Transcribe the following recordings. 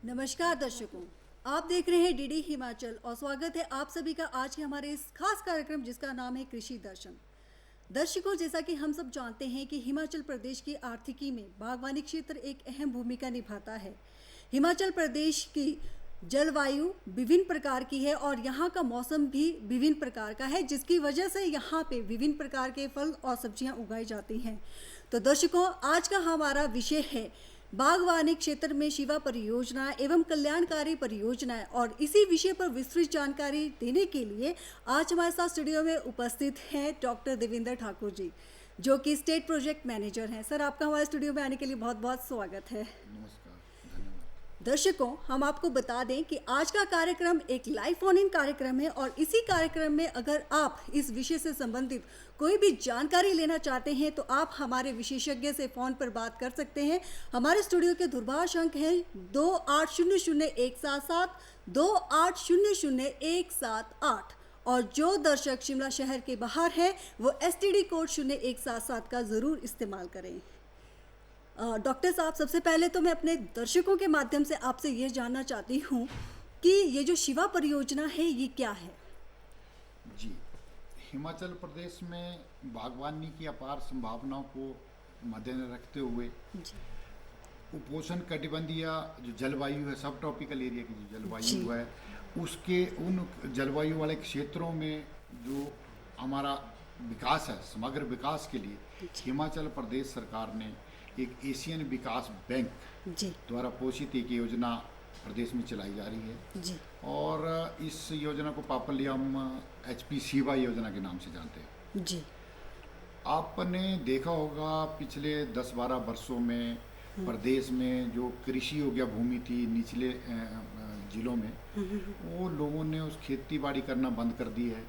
नमस्कार दर्शकों, आप देख रहे हैं डीडी हिमाचल और स्वागत है आप सभी का आज के हमारे इस खास कार्यक्रम जिसका नाम है कृषि दर्शन। दर्शकों, जैसा कि हम सब जानते हैं कि हिमाचल प्रदेश की आर्थिकी में बागवानी क्षेत्र एक अहम भूमिका निभाता है। हिमाचल प्रदेश की जलवायु विभिन्न प्रकार की है और यहाँ का मौसम भी विभिन्न प्रकार का है, जिसकी वजह से यहाँ पे विभिन्न प्रकार के फल और सब्जियाँ उगाई जाती हैं। तो दर्शकों, आज का हमारा विषय है बागवानी क्षेत्र में शिवा परियोजना एवं कल्याणकारी परियोजनाएं, और इसी विषय पर विस्तृत जानकारी देने के लिए आज हमारे साथ स्टूडियो में उपस्थित हैं डॉक्टर देवेंद्र ठाकुर जी, जो कि स्टेट प्रोजेक्ट मैनेजर हैं। सर, आपका हमारे स्टूडियो में आने के लिए बहुत बहुत स्वागत है। नमस्कार, धन्यवाद। दर्शकों, हम आपको बता दें कि आज का कार्यक्रम एक लाइव फोन इन कार्यक्रम है और इसी कार्यक्रम में अगर आप इस विषय से संबंधित कोई भी जानकारी लेना चाहते हैं तो आप हमारे विशेषज्ञ से फ़ोन पर बात कर सकते हैं। हमारे स्टूडियो के दूरभाष अंक हैं 2800-177, 2800-178, और जो दर्शक शिमला शहर के बाहर हैं वो STD कोड 0177 का ज़रूर इस्तेमाल करें। डॉक्टर साहब, सबसे पहले तो मैं अपने दर्शकों के माध्यम से आपसे ये जानना चाहती हूँ कि ये जो शिवा परियोजना है ये क्या है? जी, हिमाचल प्रदेश में बागवानी की अपार संभावनाओं को मद्देनजर रखते हुए उपोष्ण कटिबंधीय जो जलवायु है, सब ट्रॉपिकल एरिया की जो जलवायु है, उसके उन जलवायु वाले क्षेत्रों में जो हमारा विकास है, समग्र विकास के लिए हिमाचल प्रदेश सरकार ने एक एशियन विकास बैंक द्वारा पोषित एक योजना प्रदेश में चलाई जा रही है जी। और इस योजना को पॉपुलरली हम HP शिवा योजना के नाम से जानते हैं जी। आपने देखा होगा पिछले 10-12 वर्षों में प्रदेश में जो कृषि योग्य भूमि थी निचले जिलों में, वो लोगों ने उस खेती बाड़ी करना बंद कर दी है।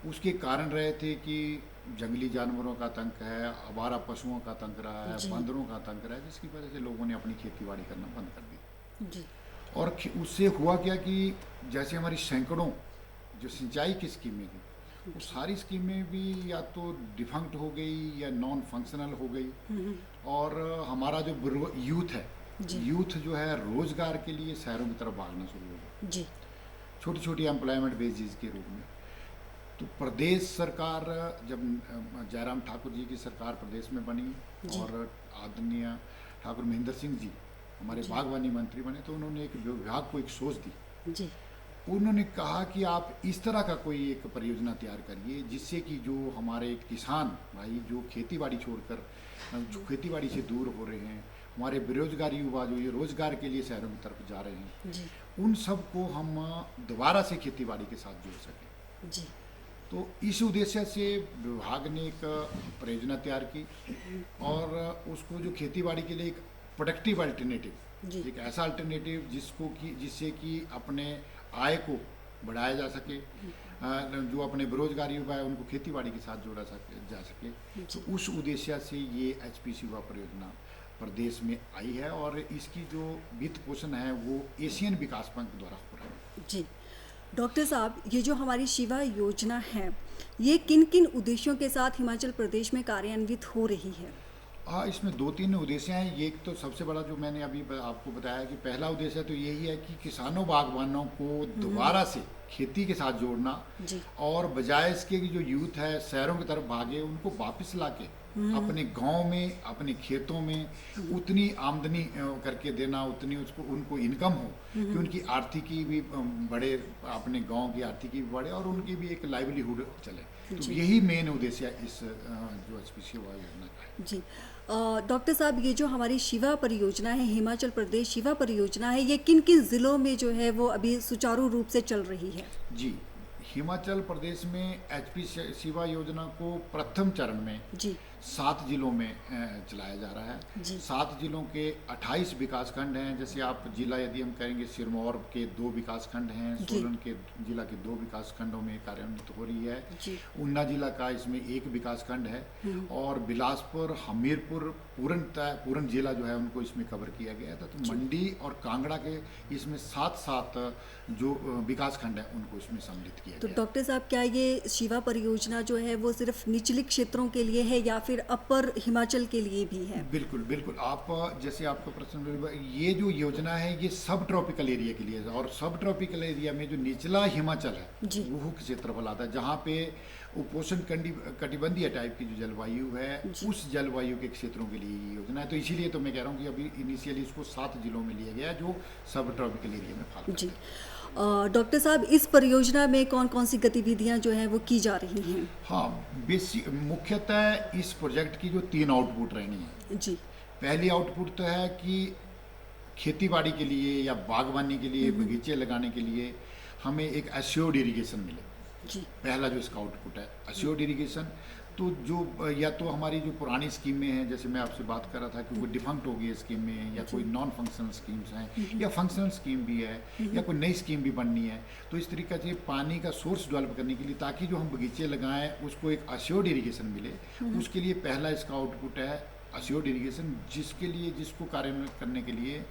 उसके कारण रहे थे कि जंगली जानवरों का आतंक है, आवारा पशुओं का आतंक रहा है, बंदरों का आतंक रहा है, जिसकी वजह से लोगों ने अपनी खेती बाड़ी करना बंद कर दी जी। और उससे हुआ क्या कि जैसे हमारी सैकड़ों जो सिंचाई की स्कीमें थी, वो सारी स्कीमें भी या तो डिफंक्ट हो गई या नॉन फंक्शनल हो गई। और हमारा जो यूथ है, यूथ जो है रोजगार के लिए शहरों की तरफ भागना शुरू हो गया जी, छोटी छोटी एम्प्लॉयमेंट बेसिस के रूप में। तो प्रदेश सरकार, जब जयराम ठाकुर जी की सरकार प्रदेश में बनी और आदरणीय ठाकुर महेंद्र सिंह जी हमारे बागवानी मंत्री बने, तो उन्होंने एक विभाग को एक सोच दी जी। उन्होंने कहा कि आप इस तरह का कोई एक परियोजना तैयार करिए जिससे कि जो हमारे किसान भाई जो खेतीबाड़ी छोड़कर जो खेतीबाड़ी से दूर हो रहे हैं, हमारे बेरोजगार युवा जो ये रोजगार के लिए शहरों की तरफ जा रहे हैं जी, उन सब को हम दोबारा से खेतीबाड़ी के साथ जोड़ सकें जी। तो इस उद्देश्य से विभाग ने एक परियोजना तैयार की और उसको जो खेतीबाड़ी के लिए एक प्रोडक्टिव अल्टरनेटिव, एक ऐसा अल्टरनेटिव जिससे कि अपने आय को बढ़ाया जा सके, जो अपने बेरोजगार युवा है उनको खेतीबाड़ी के साथ जोड़ा जा सके। तो उस उद्देश्य से ये HP शिवा परियोजना प्रदेश में आई है और इसकी जो वित्त पोषण है वो एशियन विकास बैंक द्वारा हो रहा है जी। डॉक्टर साहब, ये जो हमारी शिवा योजना है ये किन किन उद्देश्यों के साथ हिमाचल प्रदेश में कार्यान्वित हो रही है? हाँ, इसमें 2-3 उद्देश्य हैं। ये एक तो सबसे बड़ा जो मैंने अभी आपको बताया कि पहला उद्देश्य तो यही है कि किसानों बागवानों को दोबारा से खेती के साथ जोड़ना और बजाय इसके कि जो यूथ है शहरों की तरफ भागे, उनको वापस लाके अपने गांव में, अपने खेतों में उतनी आमदनी करके देना, उतनी उनको इनकम हो कि उनकी आर्थिकी भी बढ़े, अपने गांव की आर्थिकी भी बढ़े और उनकी भी एक लाइवलीहुड चले। तो यही मेन उद्देश्य इस जो HP शिवा योजना का है जी। डॉक्टर साहब, ये जो हमारी शिवा परियोजना है, हिमाचल प्रदेश शिवा परियोजना है, ये किन किन ज़िलों में जो है वो अभी सुचारू रूप से चल रही है? जी, हिमाचल प्रदेश में HP शिवा योजना को प्रथम चरण में जी 7 जिलों में चलाया जा रहा है। 7 जिलों के 28 विकास खंड हैं। जैसे आप जिला यदि हम कहेंगे, सिरमौर के 2 विकास खंड हैं, सोलन के जिला के 2 विकास खंडों में कार्यान्वित हो रही है। ऊना जिला का इसमें 1 विकास खंड है और बिलासपुर, हमीरपुर, पूरन जिला जो है उनको इसमें कवर किया गया था। तो मंडी और कांगड़ा के इसमें 7 जो विकास खंड है उनको इसमें सम्मिलित किया गया। तो डॉक्टर साहब, क्या ये शिवा परियोजना जो है वो सिर्फ निचली क्षेत्रों के लिए है या फिर अपर हिमाचल के लिए भी है? बिल्कुल बिल्कुल, आप जैसे आपका प्रश्न, ये जो योजना है ये सब ट्रॉपिकल एरिया के लिए है, और सब ट्रॉपिकल एरिया में जो निचला हिमाचल है जी। वो क्षेत्रफल आता है जहाँ पे उपोष्ण कटिबंधीय टाइप की जो जलवायु है, जी। उस जलवायु के क्षेत्रों के लिए ये योजना है। तो इसीलिए तो मैं कह रहा हूँ कि अभी इनिशियली इसको 7 जिलों में लिया गया है जो सब ट्रॉपिकल एरिया में फॉल करते जी। हैं। डॉक्टर साहब, इस परियोजना में कौन कौन सी गतिविधियां जो हैं वो की जा रही हैं? हाँ, मुख्यतः इस प्रोजेक्ट की जो 3 आउटपुट रहनी है। जी। पहली आउटपुट तो है कि खेती बाड़ी के लिए या बागवानी के लिए, बगीचे लगाने के लिए हमें एक एश्योर्ड इरिगेशन मिले। जी। पहला जो इसका आउटपुट है एश्योर्ड इरिगेशन, तो जो या तो हमारी जो पुरानी स्कीमें हैं, जैसे मैं आपसे बात कर रहा था कि वो डिफंक्ट हो गई स्कीमें, या कोई नॉन फंक्शनल स्कीम्स हैं, या फंक्शनल स्कीम भी है, या कोई नई स्कीम भी बननी है, तो इस तरीके से पानी का सोर्स डेवलप करने के लिए, ताकि जो हम बगीचे लगाएं उसको एक एश्योर्ड इरिगेशन मिले, उसके लिए पहला इसका आउटपुट है एश्योर्ड इरिगेशन, जिसको कार्यान्वित करने के लिए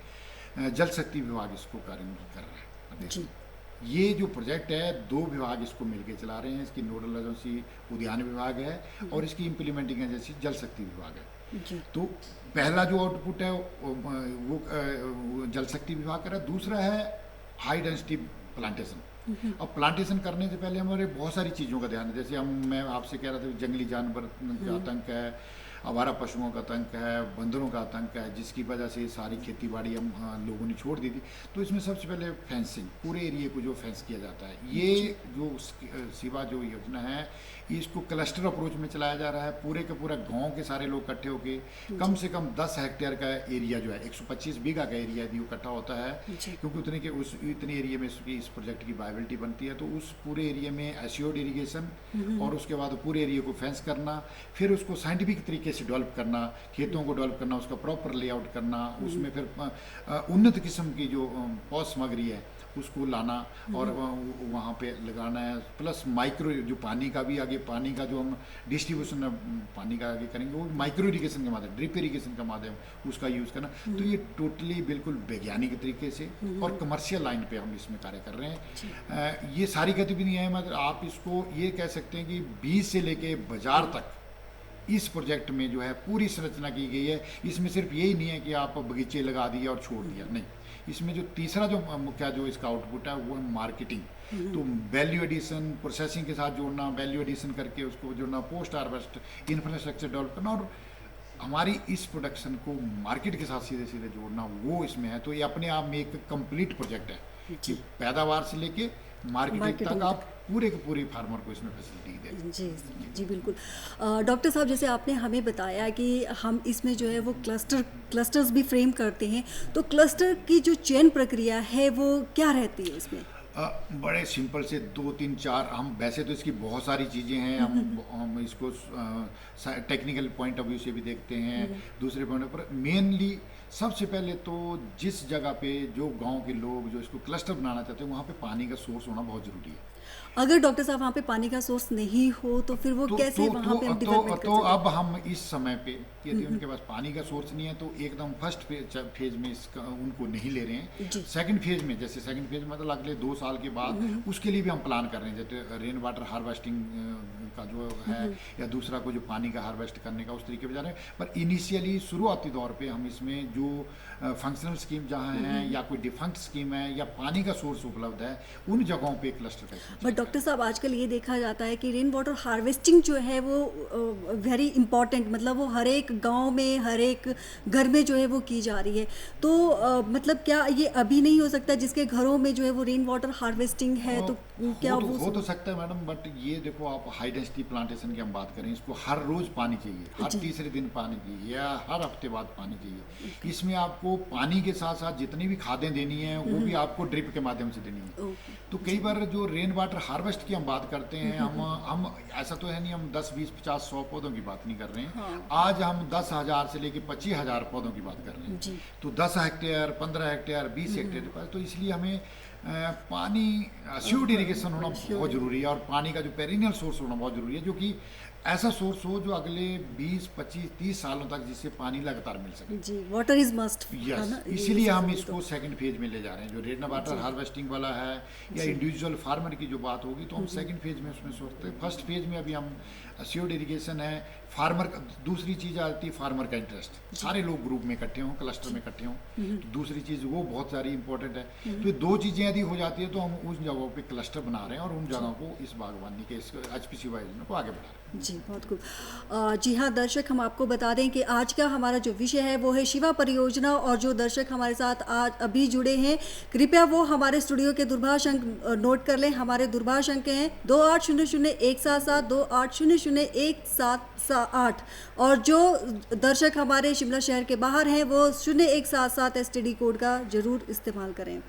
जल शक्ति विभाग इसको कार्यान्वित कर रहा है प्रदेश में। ये जो प्रोजेक्ट है 2 विभाग इसको मिलकर चला रहे हैं। इसकी नोडल एजेंसी उद्यान विभाग है और इसकी इम्प्लीमेंटिंग एजेंसी जल शक्ति विभाग है। जी। तो पहला जो आउटपुट है वो जल शक्ति विभाग कर रहा है। दूसरा है हाई डेंसिटी प्लांटेशन। अब प्लांटेशन करने से पहले हमारे बहुत सारी चीज़ों का ध्यान है, जैसे मैं आपसे कह रहा था जंगली जानवर का आतंक है, आवारा पशुओं का आतंक है, बंदरों का आतंक है, जिसकी वजह से सारी खेती बाड़ी हम लोगों ने छोड़ दी थी। तो इसमें सबसे पहले फेंसिंग, पूरे एरिया को जो फेंस किया जाता है, ये जो सिवा जो योजना है इसको क्लस्टर अप्रोच में चलाया जा रहा है। पूरे के पूरा गांव के सारे लोग इकट्ठे होके कम से कम 10 हेक्टेयर का एरिया जो है, 125 बीघा का एरिया यदि इकट्ठा होता है, क्योंकि इतने एरिया में इस प्रोजेक्ट की वायबिलिटी बनती है, तो उस पूरे एरिया में एश्योर्ड इरिगेशन और उसके बाद पूरे एरिया को फेंस करना, फिर उसको साइंटिफिक तरीके से डेवलप करना, खेतों को डेवलप करना, उसका प्रॉपर लेआउट करना, उसमें फिर उन्नत किस्म की जो पौध सामग्री है उसको लाना और वहाँ पे लगाना है। प्लस माइक्रो जो पानी का भी आगे, पानी का जो हम डिस्ट्रीब्यूशन पानी का आगे करेंगे वो माइक्रो इरिगेशन के माध्यम, ड्रिप इरिगेशन का माध्यम उसका यूज़ करना। तो ये टोटली बिल्कुल वैज्ञानिक तरीके से और कमर्शियल लाइन पे हम इसमें कार्य कर रहे हैं। ये सारी गतिविधियाँ हैं, मतलब आप इसको ये कह सकते हैं कि बीज से लेके बाजार तक इस प्रोजेक्ट में जो है पूरी संरचना की गई है। इसमें सिर्फ यही नहीं है कि आप बगीचे लगा दिए और छोड़ दिया, नहीं। इसमें जो तीसरा जो मुख्य जो इसका आउटपुट है वो है मार्केटिंग। तो वैल्यू एडिशन, प्रोसेसिंग के साथ जोड़ना, वैल्यू एडिशन करके उसको जोड़ना, पोस्ट हार्वेस्ट इंफ्रास्ट्रक्चर डेवलप करना और हमारी इस प्रोडक्शन को मार्केट के साथ सीधे सीधे जोड़ना, वो इसमें है। तो ये अपने आप में एक कंप्लीट प्रोजेक्ट है कि पैदावार से लेके मार्केटिंग तक आप पूरे के पूरे फार्मर को इसमें फैसिलिटी दें। जी जी बिल्कुल। डॉक्टर साहब, जैसे आपने हमें बताया कि हम इसमें जो है वो क्लस्टर्स भी फ्रेम करते हैं, तो क्लस्टर की जो चयन प्रक्रिया है वो क्या रहती है इसमें? बड़े सिंपल से 2 3 4 हम वैसे तो इसकी बहुत सारी चीज़ें हैं, हम इसको टेक्निकल पॉइंट ऑफ व्यू से भी देखते हैं, दूसरे पॉइंट पर मेनली सबसे पहले तो जिस जगह पे जो गांव के लोग जो इसको क्लस्टर बनाना चाहते हैं वहाँ पे पानी का सोर्स होना बहुत ज़रूरी है। अगर डॉक्टर साहब वहाँ पे पानी का सोर्स नहीं हो तो फिर वो कैसे वहाँ पे हम डेवलपमेंट कर सकते हैं? अब हम इस समय पे यदि उनके पास पानी का सोर्स नहीं है तो एकदम फर्स्ट फेज में इसका उनको नहीं ले रहे हैं। सेकंड फेज में, जैसे सेकंड फेज मतलब अगले 2 साल के बाद उसके लिए भी हम प्लान कर रहे हैं, जैसे रेन वाटर हार्वेस्टिंग का जो है या दूसरा को जो पानी का हार्वेस्ट करने का, उस तरीके पर जा रहे हैं। पर इनिशियली शुरुआती दौर पे हम इसमें जो फंक्शनल स्कीम जहाँ है या कोई डिफंक्ट स्कीम है या पानी का सोर्स उपलब्ध है उन जगहों पे क्लस्टर का। बट डॉक्टर साहब, आजकल ये देखा जाता है कि रेन वाटर हार्वेस्टिंग जो है वो वेरी इंपॉर्टेंट, मतलब वो हर एक गांव में, हर एक घर में जो है वो की जा रही है। तो मतलब क्या ये अभी नहीं हो सकता जिसके घरों में जो है वो रेन वाटर हार्वेस्टिंग है? तो क्या वो हो तो सकता है मैडम, बट ये देखो आप हाई डेंसिटी प्लांटेशन की हम बात करें, इसको हर रोज पानी चाहिए, हर तीसरे दिन पानी चाहिए या हर हफ्ते बाद पानी चाहिए। इसमें आपको पानी के साथ साथ जितनी भी खादें देनी है वो भी आपको ड्रिप के माध्यम से देनी है। तो कई बार जो रेन वाटर हार्वेस्ट की हम बात करते हैं, हम ऐसा तो है नहीं हम 10 20 50 100 पौधों की बात नहीं कर रहे हैं। आज हम 10,000 से लेके 25,000 पौधों की बात कर रहे हैं। तो 10 हेक्टेयर, 15 हेक्टेयर, 20 हेक्टेयर पर, तो इसलिए हमें पानी एश्योर्ड इरिगेशन होना बहुत ज़रूरी है और पानी का जो पेरिनियल सोर्स होना बहुत ज़रूरी है, जो कि ऐसा सोर्स हो जो अगले 20, 25, 30 सालों तक जिससे पानी लगातार मिल सके। जी, वाटर इज मस्ट, है यस, ना, ये इसीलिए हम जरूरी इसको तो। सेकंड फेज में ले जा रहे हैं। जो रेन वाटर जी। हार्वेस्टिंग वाला है या जी। इंडिविजुअल फार्मर की जो बात होगी तो हम सेकंड फेज में उसमें सोचते हैं। फर्स्ट फेज में अभी हम अस्योर्ड इरिगेशन है, फार्मर का, दूसरी चीज़ आती है फार्मर का इंटरेस्ट, सारे लोग ग्रुप में इकट्ठे हों, क्लस्टर में इकट्ठे हों, तो दूसरी चीज़ वो बहुत सारी इंपॉर्टेंट है। तो ये दो चीज़ें यदि हो जाती है तो हम उन जगहों पे क्लस्टर बना रहे हैं और उन जगहों को इस बागवानी के इस HPC योजना को आगे बढ़ा रहे हैं। जी, बहुत खूब। जी हाँ दर्शक, हम आपको बता दें कि आज का हमारा जो विषय है वो है शिवा परियोजना, और जो दर्शक हमारे साथ आज अभी जुड़े हैं कृपया वो हमारे स्टूडियो के दूरभाष अंक नोट कर लें। हमारे दूरभाष अंक हैं 2800-177, 2800-178, और जो दर्शक हमारे शिमला शहर के बाहर हैं वो 0177 STD कोड का ज़रूर इस्तेमाल करें।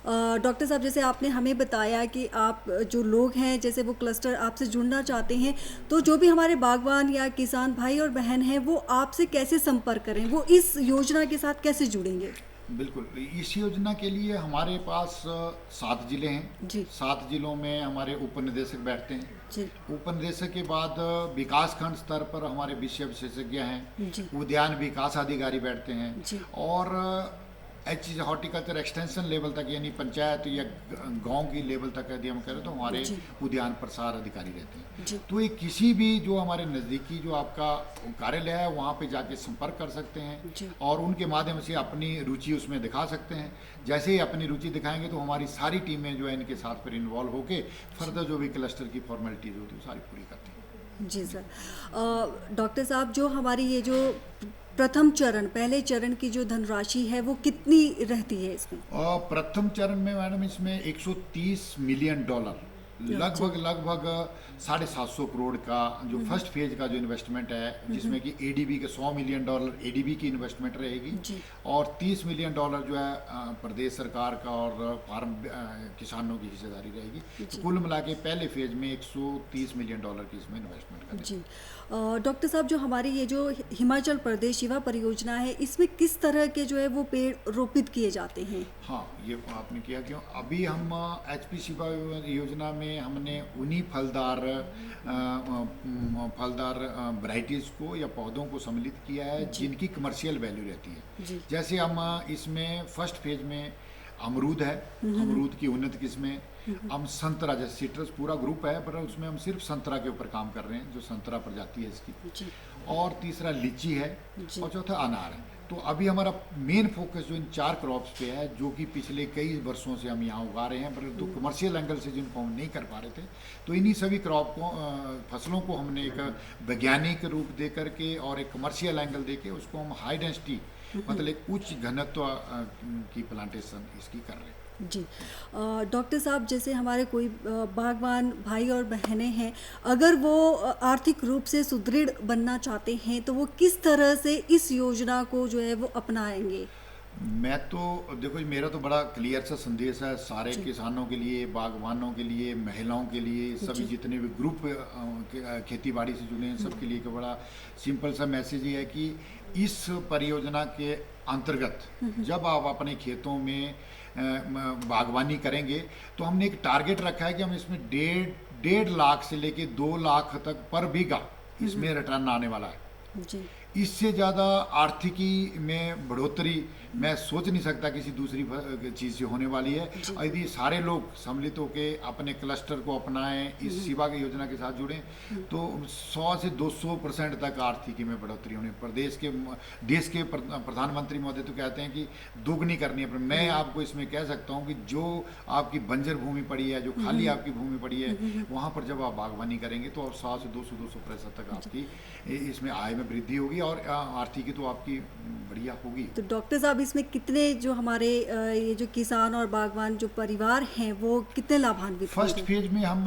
डॉक्टर साहब, जैसे आपने हमें बताया कि आप जो लोग हैं जैसे वो क्लस्टर आपसे जुड़ना चाहते हैं, तो जो भी हमारे बागवान या किसान भाई और बहन हैं वो आपसे कैसे संपर्क करें, वो इस योजना के साथ कैसे जुड़ेंगे? बिल्कुल, इस योजना के लिए हमारे पास 7 जिले हैं जी। 7 जिलों में हमारे उपनिदेशक बैठते हैं। जी। उपनिदेशक के बाद विकास खंड स्तर पर हमारे विषय विशेषज्ञ हैं, जी। उद्यान विकास अधिकारी बैठते हैं, जी। और हॉर्टिकल्चर एक्सटेंशन लेवल तक यानी पंचायत या गांव की लेवल तक यदि हम करें तो हमारे जी। उद्यान प्रसार अधिकारी रहते हैं। जी। तो ये किसी भी जो हमारे नज़दीकी जो आपका कार्यालय है वहाँ पे जाके संपर्क कर सकते हैं जी। और उनके माध्यम से अपनी रुचि उसमें दिखा सकते हैं। जैसे ही अपनी रुचि दिखाएंगे तो हमारी सारी टीमें जो है इनके साथ फिर इन्वॉल्व होके फर्दर जो भी क्लस्टर की फॉर्मेलिटीज होती है वो सारी पूरी करती हैं। जी सर। डॉक्टर साहब, जो हमारी ये जो प्रथम चरण, पहले चरण की जो धनराशि है वो कितनी रहती है इसमें? और प्रथम चरण में मैडम इसमें $130 मिलियन लगभग 750 करोड़ का जो फर्स्ट फेज का जो इन्वेस्टमेंट है, जिसमें कि ADB के $100 मिलियन ADB की इन्वेस्टमेंट रहेगी जी। और $30 मिलियन जो है प्रदेश सरकार का और फार्म किसानों की हिस्सेदारी रहेगी। तो कुल मिला के पहले फेज में $130 मिलियन की इसमें इन्वेस्टमेंट करेंगे। जी। डॉक्टर साहब, जो हमारी ये जो हिमाचल प्रदेश शिवा परियोजना है इसमें किस तरह के जो है वो पेड़ रोपित किए जाते हैं? हाँ, ये आपने किया क्यों? अभी हम HPC योजना में हमने उन्हीं फलदार वैरायटीज़ को या पौधों को सम्मिलित किया है जिनकी कमर्शियल वैल्यू रहती है। जी। जैसे हम इसमें फर्स्ट फेज में अमरूद है, अमरूद की उन्नत किस्में, हम संतरा, जैसे सिट्रस पूरा ग्रुप है पर उसमें हम सिर्फ संतरा के ऊपर काम कर रहे हैं, जो संतरा प्रजाति है इसकी। जी। और तीसरा लीची है जी। और चौथा अनार है। तो अभी हमारा मेन फोकस जो इन 4 क्रॉप्स पे है, जो कि पिछले कई वर्षों से हम यहाँ उगा रहे हैं, पर तो कमर्शियल एंगल से जिनको हम नहीं कर पा रहे थे, तो इन्हीं सभी क्रॉप को फसलों को हमने एक वैज्ञानिक रूप दे करके और एक कमर्शियल एंगल दे के उसको हम हाई डेंसिटी मतलब एक उच्च घनत्व की प्लांटेशन इसकी कर रहे हैं। जी। डॉक्टर साहब, जैसे हमारे कोई बागवान भाई और बहनें हैं, अगर वो आर्थिक रूप से सुदृढ़ बनना चाहते हैं तो वो किस तरह से इस योजना को जो है वो अपनाएंगे? मैं तो देखो, मेरा तो बड़ा क्लियर सा संदेश है सारे किसानों के लिए, बागवानों के लिए, महिलाओं के लिए, सभी जितने भी ग्रुप खेती बाड़ी से जुड़े हैं सबके लिए एक बड़ा सिंपल सा मैसेज ये है कि इस परियोजना के अंतर्गत जब आप अपने खेतों में बागवानी करेंगे तो हमने एक टारगेट रखा है कि हम इसमें 1.5 लाख से लेके 2 लाख तक पर बीघा इसमें रिटर्न आने वाला है। जी। इससे ज़्यादा आर्थिकी में बढ़ोतरी मैं सोच नहीं सकता किसी दूसरी चीज़ से होने वाली है। और यदि सारे लोग सम्मिलित होकर अपने क्लस्टर को अपनाएं, इस शिवा की योजना के साथ जुड़ें, तो 100 से 200% तक आर्थिकी में बढ़ोतरी होने। देश के प्रधानमंत्री महोदय तो कहते हैं कि दोगुनी करनी है, पर मैं आपको इसमें कह सकता हूँ कि जो आपकी बंजर भूमि पड़ी है, जो खाली आपकी भूमि पड़ी है, वहाँ पर जब आप बागवानी करेंगे तो आप 100 से 200% तक आपकी इसमें आय में वृद्धि होगी और आर्थिकी तो आपकी बढ़िया होगी। तो डॉक्टर साहब, इसमें कितने जो हमारे ये जो किसान और बागवान जो परिवार हैं वो कितने लाभान्वित फर्स्ट होंगे? फेज में हम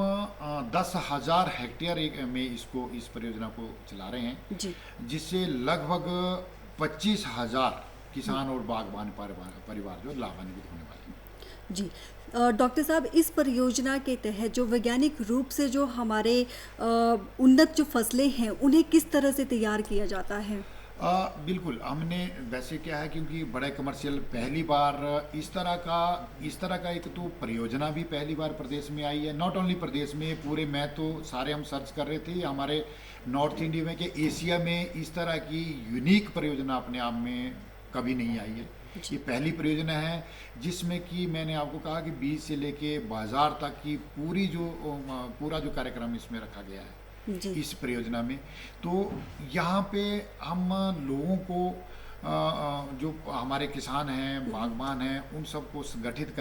10,000 हेक्टेयर में इस परियोजना को चला रहे हैं, जी। जिससे लगभग 25,000 किसान और बागवान परिवार जो लाभान्वित होने वाले हैं। जी। डॉक्टर साहब, इस परियोजना के तहत जो वैज्ञानिक रूप से जो हमारे उन्नत जो फसलें हैं उन्हें किस तरह से तैयार किया जाता है? बिल्कुल हमने वैसे क्या है, क्योंकि बड़ा कमर्शियल पहली बार इस तरह का एक तो परियोजना भी पहली बार प्रदेश में आई है। नॉट ओनली प्रदेश में, पूरे मैं तो सारे हम सर्च कर रहे थे हमारे नॉर्थ इंडिया में कि एशिया में इस तरह की यूनिक परियोजना अपने आप में कभी नहीं आई है। ये पहली परियोजना है जिसमें कि मैंने आपको कहा कि बीज से लेके बाजार तक की पूरा जो कार्यक्रम इसमें रखा गया है जी इस परियोजना में। तो यहाँ पे हम लोगों को जो हमारे किसान हैं, बागबान हैं, उन सबको संगठित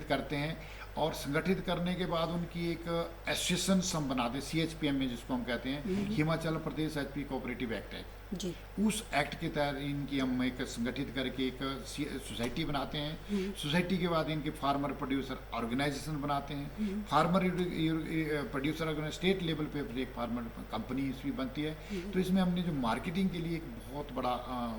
करते हैं, और संगठित करने के बाद उनकी एक एसोसिएशन हम बनाते हैं, CHPM में जिसको हम कहते हैं, Himachal Pradesh HP cooperative act है। जी उस एक्ट के तहत इनकी हम एक संगठित करके एक सोसाइटी बनाते हैं। सोसाइटी के बाद इनके फार्मर प्रोड्यूसर ऑर्गेनाइजेशन बनाते हैं। फार्मर प्रोड्यूसर स्टेट लेवल पे एक फार्मर कंपनी इसमें बनती है। तो इसमें हमने जो मार्केटिंग के लिए एक बहुत बड़ा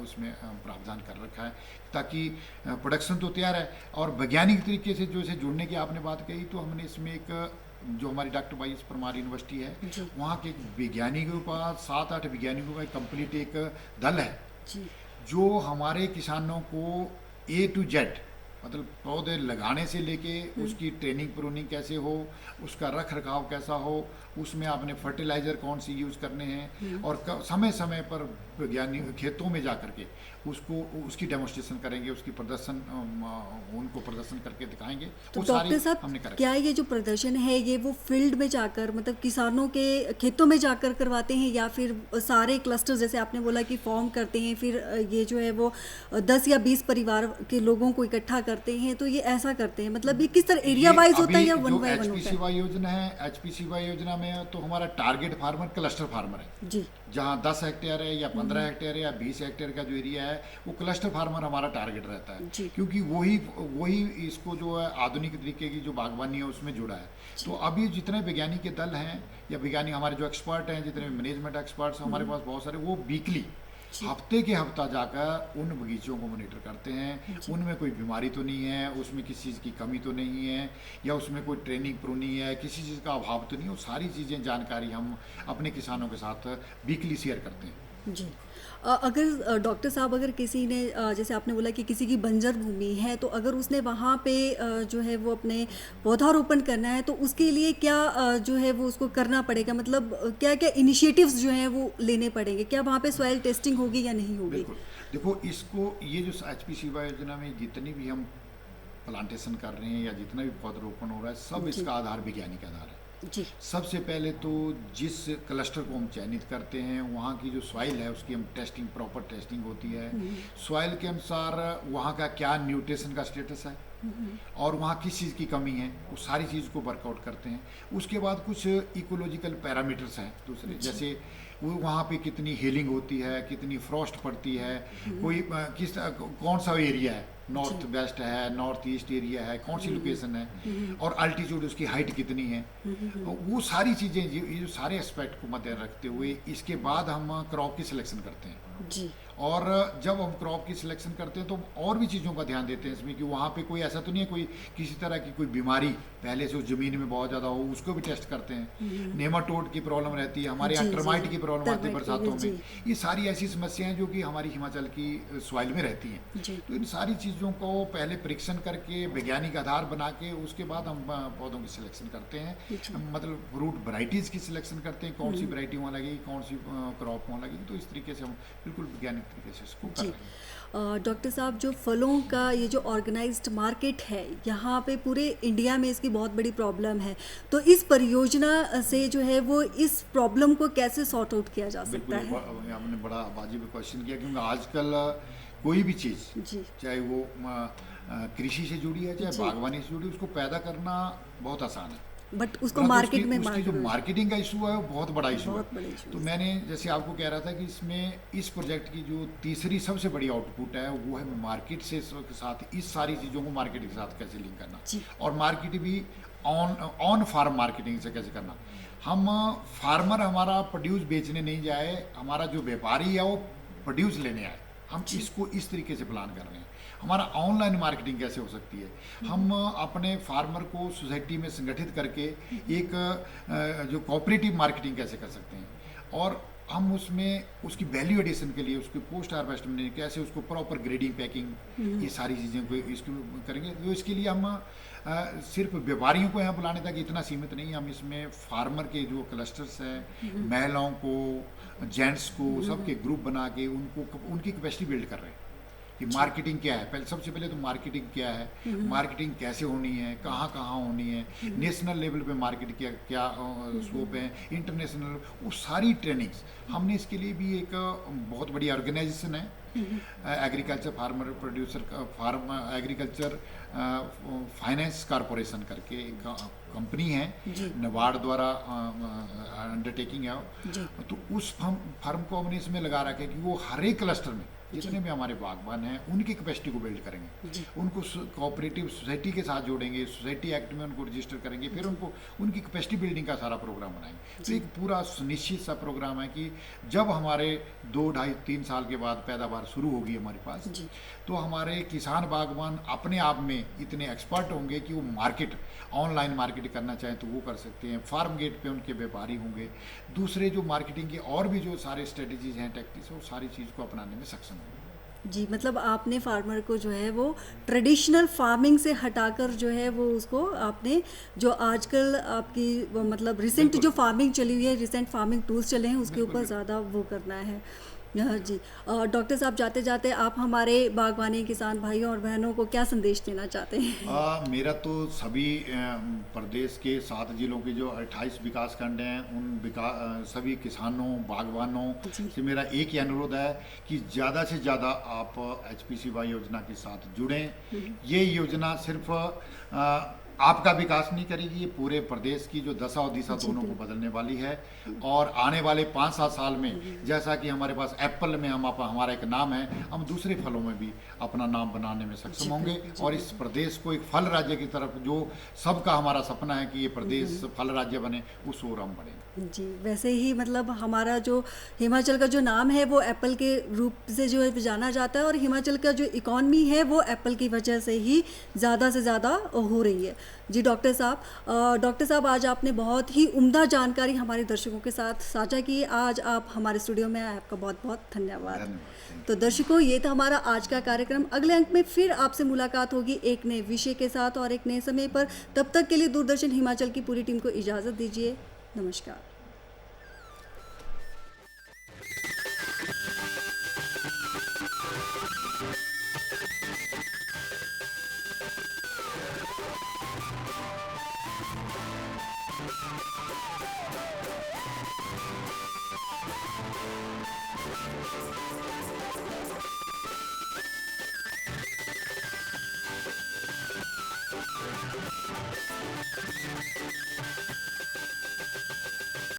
उसमें प्रावधान कर रखा है, ताकि प्रोडक्शन तो तैयार है और वैज्ञानिक तरीके से जो इसे जुड़ने की आपने बात कही, तो हमने इसमें एक जो हमारी doctor Y S Parmar university है, वहाँ के वैज्ञानिकों का 7-8 वैज्ञानिकों का कंप्लीट एक दल है जी जो हमारे किसानों को A to Z, मतलब पौधे लगाने से लेके उसकी ट्रेनिंग प्रूनिंग कैसे हो, उसका रख रखाव कैसा हो, उसमें आपने फर्टिलाइज़र कौन सी यूज़ करने हैं, और समय समय पर वैज्ञानिक खेतों में जा कर के उसकी डेमोस्ट्रेशन करेंगे, उसकी उनको प्रदर्शन करके दिखाएंगे। तो वो सारी डॉक्टर साहब, हमने करा। क्या ये जो प्रदर्शन है ये वो फील्ड में जाकर, मतलब किसानों के खेतों में जाकर करवाते हैं, या फिर सारे क्लस्टर जैसे आपने बोला कि फॉर्म करते हैं, फिर ये जो है वो 10 या 20 परिवार के लोगों को इकट्ठा करते हैं, तो ये ऐसा करते हैं, मतलब ये किस तरह एरिया वाइज होता है या वन बाय वन होता है? योजना है, HPCY योजना में तो हमारा टारगेट फार्मर क्लस्टर फार्मर है जी। जहाँ 10 हेक्टेयर है या 15 हेक्टेयर है या 20 हेक्टेयर का जो एरिया है, वो क्लस्टर फार्मर हमारा टारगेट रहता है, क्योंकि वही इसको जो है आधुनिक तरीके की जो बागवानी है उसमें जुड़ा है। तो अभी जितने वैज्ञानिक के दल हैं या वैज्ञानिक हमारे जो एक्सपर्ट हैं, जितने मैनेजमेंट एक्सपर्ट्स हमारे पास बहुत सारे, वो वीकली हफ्ते के हफ्ता जाकर उन बगीचों को मॉनिटर करते हैं, उनमें कोई बीमारी तो नहीं है, उसमें किसी चीज़ की कमी तो नहीं है, या उसमें कोई ट्रेनिंग प्रूनिंग है, किसी चीज़ का अभाव तो नहीं है। वो सारी चीज़ें जानकारी हम अपने किसानों के साथ वीकली शेयर करते हैं। जी। अगर डॉक्टर साहब, अगर किसी ने जैसे आपने बोला कि किसी की बंजर भूमि है, तो अगर उसने वहाँ पे जो है वो अपने पौधारोपण करना है, तो उसके लिए क्या जो है वो उसको करना पड़ेगा, मतलब क्या क्या इनिशिएटिव्स जो हैं वो लेने पड़ेंगे? क्या वहाँ पे सॉइल टेस्टिंग होगी या नहीं होगी? बिल्कुल। देखो, ये जो HPCY योजना में जितनी भी हम प्लांटेशन कर रहे हैं या जितना भी पौधारोपण हो रहा है, सब इसका आधार वैज्ञानिक आधार है। जी। सबसे पहले तो जिस क्लस्टर को हम चयनित करते हैं, वहाँ की जो सॉइल है उसकी हम प्रॉपर टेस्टिंग होती है। सॉइल के अनुसार वहाँ का क्या न्यूट्रिशन का स्टेटस है और वहाँ किस चीज़ की कमी है, वो सारी चीज़ को वर्कआउट करते हैं। उसके बाद कुछ इकोलॉजिकल पैरामीटर्स हैं दूसरे, जैसे वो वहाँ पे कितनी हीलिंग होती है, कितनी फ्रॉस्ट पड़ती है, कौन सा एरिया है, नॉर्थ वेस्ट है, नॉर्थ ईस्ट एरिया है, कौन सी लोकेशन है, और अल्टीट्यूड उसकी हाइट कितनी है। वो सारी चीज़ें, ये जो सारे एस्पेक्ट को मद्देनजर रखते हुए इसके बाद हम क्रॉप की सिलेक्शन करते हैं। जी। और जब हम क्रॉप की सिलेक्शन करते हैं तो और भी चीज़ों का ध्यान देते हैं इसमें, कि वहाँ पे कोई ऐसा तो नहीं है कोई किसी तरह की कोई बीमारी पहले से उस ज़मीन में बहुत ज़्यादा हो, उसको भी टेस्ट करते हैं। नेमाटोड की प्रॉब्लम रहती है, हमारे यहाँ टर्माइट की प्रॉब्लम आती है बरसातों में। ये सारी ऐसी समस्याएं जो कि हमारी हिमाचल की सॉइल में रहती हैं। तो इन सारी चीज़ों को पहले परीक्षण करके वैज्ञानिक आधार बना के उसके बाद हम पौधों की सिलेक्शन करते हैं, मतलब फ्रूट वैरायटीज़ की सिलेक्शन करते हैं, कौन सी वैरायटी वहाँ लगेगी, कौन सी क्रॉप वहाँ लगेगी। तो इस तरीके से हम बिल्कुल वैज्ञानिक तरीके से इसको कर रहे हैं। डॉक्टर साहब, जो फलों का ये जो ऑर्गेनाइज्ड मार्केट है, यहाँ पे पूरे इंडिया में इसकी बहुत बड़ी प्रॉब्लम है, तो इस परियोजना से जो है वो इस प्रॉब्लम को कैसे सॉर्ट आउट किया जा सकता है? आपने बड़ा वाजिब क्वेश्चन किया, क्योंकि आजकल कोई भी चीज़, चाहे वो कृषि से जुड़ी है चाहे बागवानी से जुड़ी, उसको पैदा करना बहुत आसान है, बट उसको मार्केट में उसकी जो मार्केटिंग का इशू है वो बहुत बड़ा इशू है। तो है। मैंने जैसे आपको कह रहा था कि इसमें इस प्रोजेक्ट की जो तीसरी सबसे बड़ी आउटपुट है वो है मार्केट से के साथ इस सारी चीज़ों को मार्केट के साथ कैसे लिंक करना, और मार्केट भी ऑन फार्म मार्केटिंग से कैसे करना। हम फार्मर हमारा प्रोड्यूस बेचने नहीं जाए, हमारा जो व्यापारी है वो प्रोड्यूस लेने आए, हम इसको इस तरीके से प्लान कर रहे हैं। हमारा ऑनलाइन मार्केटिंग कैसे हो सकती है, हम अपने फार्मर को सोसाइटी में संगठित करके एक जो कोऑपरेटिव मार्केटिंग कैसे कर सकते हैं, और हम उसमें उसकी वैल्यू एडिशन के लिए उसकी पोस्ट हार्वेस्ट में कैसे उसको प्रॉपर ग्रेडिंग पैकिंग ये सारी चीज़ें को इसको करेंगे। तो इसके लिए हम सिर्फ व्यापारियों को यहाँ बुलाने तक इतना सीमित नहीं, हम इसमें फार्मर के जो क्लस्टर्स हैं, महिलाओं को, जेंट्स को, सबके ग्रुप बना के उनको उनकी कैपेसिटी बिल्ड कर रहे हैं कि मार्केटिंग क्या है। पहले सबसे पहले तो मार्केटिंग क्या है, मार्केटिंग कैसे होनी है, कहाँ कहाँ होनी है, नेशनल लेवल पे मार्केट क्या क्या स्कोप है, इंटरनेशनल, वो सारी ट्रेनिंग्स हमने इसके लिए भी एक बहुत बड़ी ऑर्गेनाइजेशन है agriculture farmer producer farm agriculture finance corporation करके एक कंपनी है, नाबार्ड द्वारा अंडरटेकिंग है। तो उस फार्म को हमने इसमें लगा रखा है कि वो हर एक क्लस्टर में जितने भी हमारे बागबान हैं उनकी कैपेसिटी को बिल्ड करेंगे, उनको कोऑपरेटिव सोसाइटी के साथ जोड़ेंगे, सोसाइटी एक्ट में उनको रजिस्टर करेंगे, फिर उनको उनकी कैपेसिटी बिल्डिंग का सारा प्रोग्राम बनाएंगे। तो एक पूरा सुनिश्चित सा प्रोग्राम है कि जब हमारे 2, 2.5, 3 साल के बाद पैदावार शुरू होगी हमारे पास, तो हमारे किसान बागबान अपने आप में इतने एक्सपर्ट होंगे कि वो मार्केट ऑनलाइन मार्केट करना चाहें तो वो कर सकते हैं, फार्म गेट पे उनके व्यापारी होंगे, दूसरे जो मार्केटिंग के और भी जो सारे स्ट्रेटजीज हैं, टैक्टिक्स, वो सारी चीज़ को अपनाने में सक्षम होंगे। जी, मतलब आपने फार्मर को जो है वो ट्रेडिशनल फार्मिंग से हटाकर जो है वो उसको आपने जो आजकल आपकी वो मतलब रिसेंट जो फार्मिंग चली हुई है, रिसेंट फार्मिंग टूल्स चले हैं उसके ऊपर ज़्यादा वो करना है। हाँ जी। डॉक्टर साहब, जाते जाते आप हमारे बागवानी किसान भाइयों और बहनों को क्या संदेश देना चाहते हैं? मेरा तो सभी प्रदेश के 7 जिलों के जो 28 विकास खंड हैं उन सभी किसानों बागवानों से मेरा एक ही अनुरोध है कि ज़्यादा से ज़्यादा आप HPCY योजना के साथ जुड़ें। ये योजना सिर्फ आपका विकास नहीं करेगी, ये पूरे प्रदेश की जो दशा और दिशा दोनों को बदलने वाली है। और आने वाले 5-7 साल में जैसा कि हमारे पास एप्पल में हमारा एक नाम है, हम दूसरे फलों में भी अपना नाम बनाने में सक्षम होंगे और इस प्रदेश को एक फल राज्य की तरफ, जो सबका हमारा सपना है कि ये प्रदेश फल राज्य बने, उस ओर हम बढ़ेंगे। जी, वैसे ही मतलब हमारा जो हिमाचल का जो नाम है वो एप्पल के रूप से जो है जाना जाता है और हिमाचल का जो इकॉनमी है वो एप्पल की वजह से ही ज़्यादा से ज़्यादा हो रही है। जी डॉक्टर साहब, आज आपने बहुत ही उम्दा जानकारी हमारे दर्शकों के साथ साझा की। आज आप हमारे स्टूडियो में आए, आपका बहुत बहुत धन्यवाद। तो दर्शकों, ये था हमारा आज का कार्यक्रम। अगले अंक में फिर आपसे मुलाकात होगी एक नए विषय के साथ और एक नए समय पर। तब तक के लिए दूरदर्शन हिमाचल की पूरी टीम को इजाज़त दीजिए। नमस्कार।